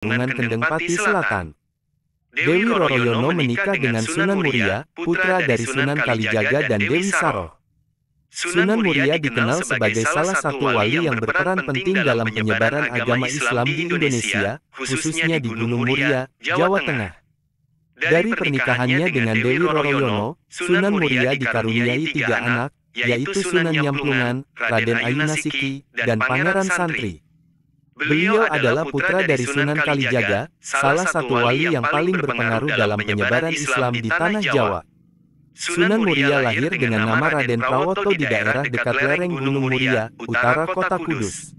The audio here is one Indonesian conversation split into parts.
Lingkungan Kendeng Pati Selatan. Dewi Roroyono menikah dengan Sunan Muria, putra dari Sunan Kalijaga dan Dewi Saroh. Sunan Muria dikenal sebagai salah satu wali yang berperan penting dalam penyebaran agama Islam di Indonesia, khususnya di Gunung Muria, Jawa Tengah. Dari pernikahannya dengan Dewi Roroyono, Sunan Muria dikaruniai 3 anak, yaitu Sunan Nyamplungan, Raden Ayunasiki, dan Pangeran Santri. Beliau adalah putra dari Sunan Kalijaga, salah satu wali yang paling berpengaruh dalam penyebaran Islam di Tanah Jawa. Sunan Muria lahir dengan nama Raden Prawoto di daerah dekat lereng Gunung Muria, utara kota Kudus.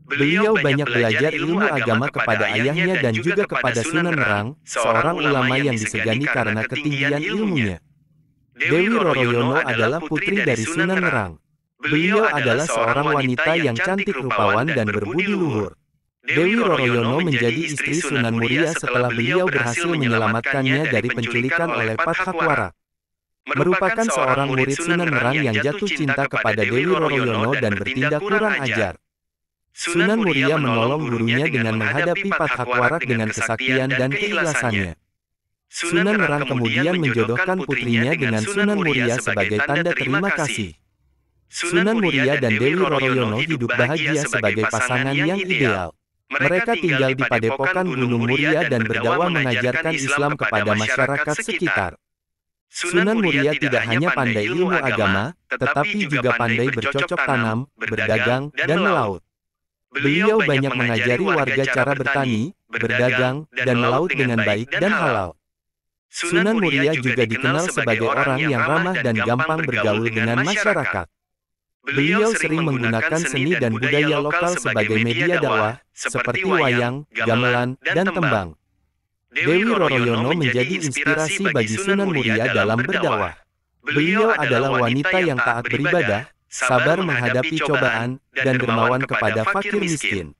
Beliau banyak belajar ilmu agama kepada ayahnya dan juga kepada Sunan Nerang, seorang ulama yang disegani karena ketinggian ilmunya. Dewi Roroyono adalah putri dari Sunan Nerang. Beliau adalah seorang wanita yang cantik rupawan dan berbudi luhur. Dewi Roroyono menjadi istri Sunan Muria setelah beliau berhasil menyelamatkannya dari penculikan oleh Pathakwarak. Merupakan seorang murid Sunan Nerang yang jatuh cinta kepada Dewi Roroyono dan bertindak kurang ajar. Sunan Muria menolong gurunya dengan menghadapi Pathakwarak dengan kesaktian dan keikhlasannya. Sunan Nerang kemudian menjodohkan putrinya dengan Sunan Muria sebagai tanda terima kasih. Sunan Muria dan Dewi Roroyono hidup bahagia sebagai pasangan yang ideal. Mereka tinggal di Padepokan Gunung Muria dan berdakwah mengajarkan Islam kepada masyarakat sekitar. Sunan Muria tidak hanya pandai ilmu agama, tetapi juga pandai bercocok tanam, berdagang, dan melaut. Beliau banyak mengajari warga cara bertani, berdagang, dan melaut dengan baik dan halal. Sunan Muria juga dikenal sebagai orang yang ramah dan gampang bergaul dengan masyarakat. Beliau sering menggunakan seni dan budaya lokal sebagai media dakwah, seperti wayang, gamelan, dan tembang. Dewi Roroyono menjadi inspirasi bagi Sunan Muria dalam berdakwah. Beliau adalah wanita yang taat beribadah, sabar menghadapi cobaan, dan dermawan kepada fakir miskin.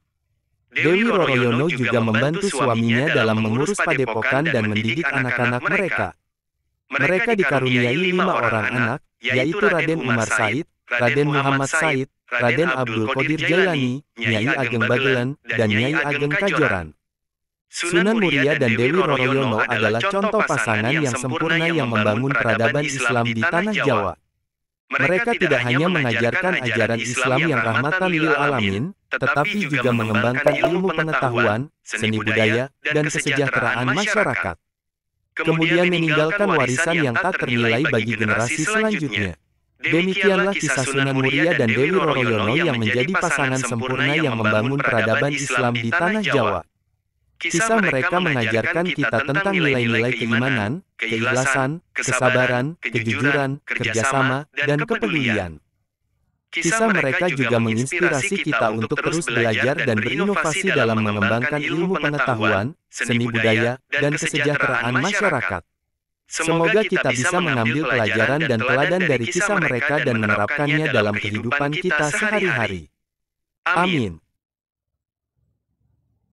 Dewi Roroyono juga membantu suaminya dalam mengurus padepokan dan mendidik anak-anak mereka. Mereka dikaruniai 5 orang anak, yaitu Raden Umar Said, Raden Muhammad Said, Raden Abdul Qadir Jailani, Nyai Ageng Bagelen, dan Nyai Ageng Kajoran. Sunan Muria dan Dewi Roroyono adalah contoh pasangan yang sempurna yang membangun peradaban Islam di Tanah Jawa. Mereka tidak hanya mengajarkan ajaran Islam yang rahmatan lil alamin, tetapi juga mengembangkan ilmu pengetahuan, seni budaya, dan kesejahteraan masyarakat. Kemudian meninggalkan warisan yang tak ternilai bagi generasi selanjutnya. Demikianlah kisah Sunan Muria dan Dewi Roroyono yang menjadi pasangan sempurna yang membangun peradaban Islam di Tanah Jawa. Kisah mereka mengajarkan kita tentang nilai-nilai keimanan, keikhlasan, kesabaran, kejujuran, kerjasama, dan kepedulian. Kisah mereka juga menginspirasi kita untuk terus belajar dan berinovasi dalam mengembangkan ilmu pengetahuan, seni budaya, dan kesejahteraan masyarakat. Semoga kita bisa mengambil pelajaran dan teladan dari kisah mereka dan menerapkannya dalam kehidupan kita sehari-hari. Amin.